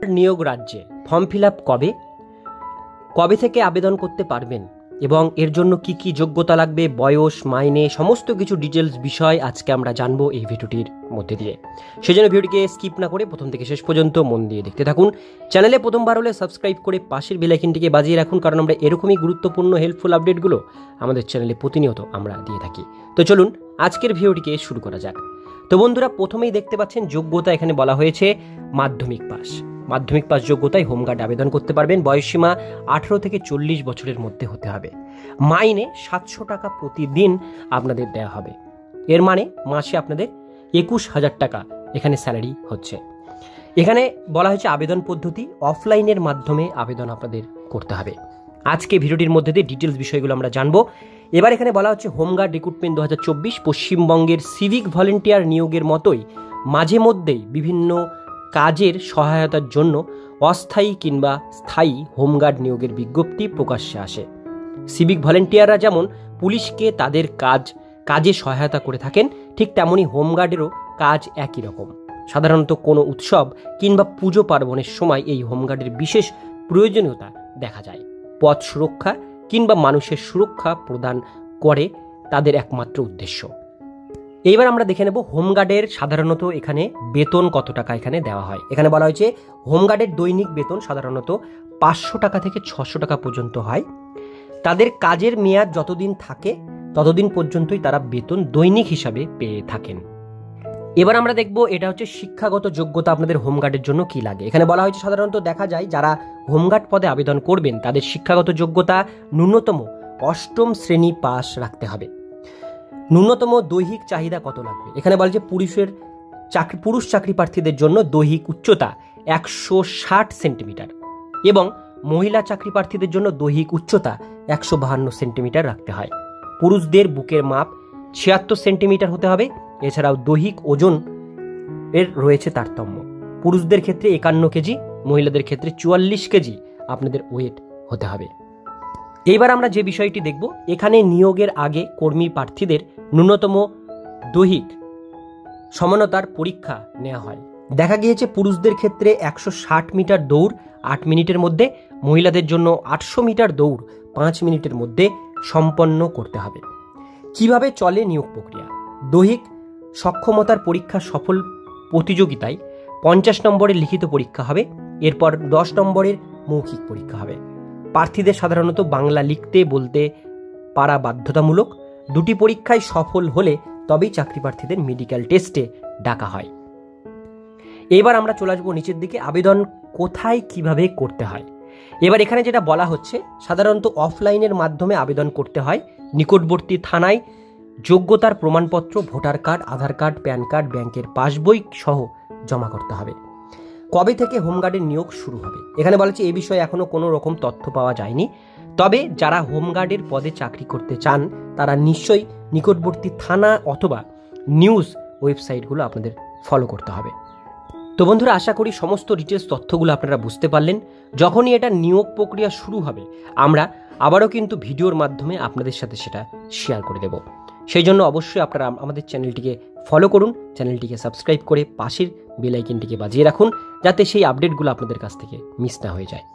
নিয়োগ রাজ্যে form fill up কবে থেকে আবেদন করতে পারবেন এবং এর জন্য কি কি যোগ্যতা লাগবে, বয়স, মাইনে, সমস্ত কিছু ডিটেলস বিষয় আজকে আমরা জানবো এই ভিডিওটির মধ্যে দিয়ে। সেজন্য ভিডিওটিকে স্কিপ না করে প্রথম থেকে শেষ পর্যন্ত মন দিয়ে দেখতে থাকুন। চ্যানেলে প্রথমবার হলে সাবস্ক্রাইব করে পাশের বেল আইকনটিকে বাজিয়ে রাখুন, কারণ আমরা এরকমই গুরুত্বপূর্ণ হেল্পফুল আপডেটগুলো আমাদের চ্যানেলে প্রতিনিয়ত আমরা দিয়ে থাকি। তো চলুন আজকের ভিডিওটিকে শুরু করা যাক। তো বন্ধুরা, প্রথমেই দেখতে পাচ্ছেন যোগ্যতা এখানে বলা হয়েছে মাধ্যমিক পাস। মাধ্যমিক পাস যোগ্যতায় হোমগার্ড আবেদন করতে পারবেন। বয়সসীমা 18 থেকে 40 বছরের মধ্যে হতে হবে। মাইনে 700 টাকা প্রতিদিন আপনাদের দেওয়া হবে। এর মানে মাসে আপনাদের 21,000 টাকা এখানে স্যালারি হচ্ছে। এখানে বলা হয়েছে আবেদন পদ্ধতি অফলাইনের মাধ্যমে আবেদন আপনাদের করতে হবে। আজকে ভিডিওটির মধ্যে দিয়ে ডিটেলস বিষয়গুলো আমরা জানবো। এবার এখানে বলা হচ্ছে হোমগার্ড রিক্রুটমেন্ট 2024 পশ্চিমবঙ্গের সিভিক ভলেন্টিয়ার নিয়োগের মতোই মাঝে মধ্যেই বিভিন্ন কাজের সহায়তার জন্য অস্থায়ী কিংবা স্থায়ী হোমগার্ড নিয়োগের বিজ্ঞপ্তি প্রকাশ্যে আসে। সিভিক ভলেন্টিয়াররা যেমন পুলিশকে তাদের কাজে সহায়তা করে থাকেন, ঠিক তেমনই হোমগার্ডেরও কাজ একই রকম। সাধারণত কোনো উৎসব কিংবা পুজো পার্বণের সময় এই হোমগার্ডের বিশেষ প্রয়োজনীয়তা দেখা যায়। পথ সুরক্ষা কিংবা মানুষের সুরক্ষা প্রদান করে তাদের একমাত্র উদ্দেশ্য। এইবার আমরা দেখে নেব হোমগার্ডের সাধারণত এখানে বেতন কত টাকা এখানে দেওয়া হয়। এখানে বলা হয়েছে হোমগার্ডের দৈনিক বেতন সাধারণত 500 টাকা থেকে 600 টাকা পর্যন্ত হয়। তাদের কাজের মেয়াদ যতদিন থাকে ততদিন পর্যন্তই তারা বেতন দৈনিক হিসাবে পেয়ে থাকেন। এবার আমরা দেখব এটা হচ্ছে শিক্ষাগত যোগ্যতা আপনাদের হোমগার্ডের জন্য কি লাগে। এখানে বলা হয়েছে সাধারণত দেখা যায় যারা হোমগার্ড পদে আবেদন করবেন তাদের শিক্ষাগত যোগ্যতা ন্যূনতম 8ম শ্রেণী পাস রাখতে হবে। ন্যূনতম দৈহিক চাহিদা কত লাগবে? এখানে বলা যে পুরুষ চাকরি প্রার্থীদের জন্য দৈহিক উচ্চতা 160 সেন্টিমিটার এবং মহিলা চাকরি প্রার্থীদের জন্য দৈহিক উচ্চতা 152 সেন্টিমিটার রাখতে হয়। পুরুষদের বুকের মাপ 76 সেন্টিমিটার হতে হবে। এছাড়াও দৈহিক ওজন এর রয়েছে তারতম্য। পুরুষদের ক্ষেত্রে 51 কেজি, মহিলাদের ক্ষেত্রে 44 কেজি আপনাদের ওয়েট হতে হবে। এইবার আমরা যে বিষয়টি দেখব, এখানে নিয়োগের আগে কর্মী প্রার্থীদের ন্যূনতম দৈহিক সমানতার পরীক্ষা নেওয়া হয়। দেখা গিয়েছে পুরুষদের ক্ষেত্রে 160 মিটার দৌড় 8 মিনিটের মধ্যে, মহিলাদের জন্য 800 মিটার দৌড় 5 মিনিটের মধ্যে সম্পন্ন করতে হবে। কিভাবে চলে নিয়োগ প্রক্রিয়া? দৈহিক সক্ষমতার পরীক্ষা সফল প্রতিযোগিতায় 50 নম্বরের লিখিত পরীক্ষা হবে। এরপর 10 নম্বরের মৌখিক পরীক্ষা হবে। প্রার্থীদের সাধারণত বাংলা লিখতে বলতে পারা বাধ্যতামূলক। দুটি পরীক্ষায় সফল হলে তবেই চাকরি প্রার্থীদের মেডিকেল টেস্টে ডাকা হয়। এবার আমরা চলে আসবো নিচের দিকে, আবেদন কোথায় কিভাবে করতে হয়। এবার এখানে যেটা বলা হচ্ছে সাধারণত অফলাইনের মাধ্যমে আবেদন করতে হয়। নিকটবর্তী থানায় যোগ্যতার প্রমাণপত্র, ভোটার কার্ড, আধার কার্ড, প্যান কার্ড, ব্যাংকের পাসবই সহ জমা করতে হবে। কবে থেকে হোমগার্ডের নিয়োগ শুরু হবে? এখানে বলা হচ্ছে এই বিষয়ে এখনো কোনো রকম তথ্য পাওয়া যায়নি। তবে যারা হোমগার্ডের পদে চাকরি করতে চান তারা নিশ্চয়ই নিকটবর্তী থানা অথবা নিউজ ওয়েবসাইটগুলো আপনাদের ফলো করতে হবে। তো বন্ধুরা, আশা করি সমস্ত ডিটেলস তথ্যগুলো আপনারা বুঝতে পারলেন। যখনই এটা নিয়োগ প্রক্রিয়া শুরু হবে আমরা আবারও কিন্তু ভিডিওর মাধ্যমে আপনাদের সাথে সেটা শেয়ার করে দেব। সেই জন্য অবশ্যই আপনারা আমাদের চ্যানেলটিকে ফলো করুন, চ্যানেলটিকে সাবস্ক্রাইব করে পাশের বেল আইকনটিকে বাজিয়ে রাখুন, যাতে সেই আপডেটগুলো আপনাদের কাছ থেকে মিস না হয়ে যায়।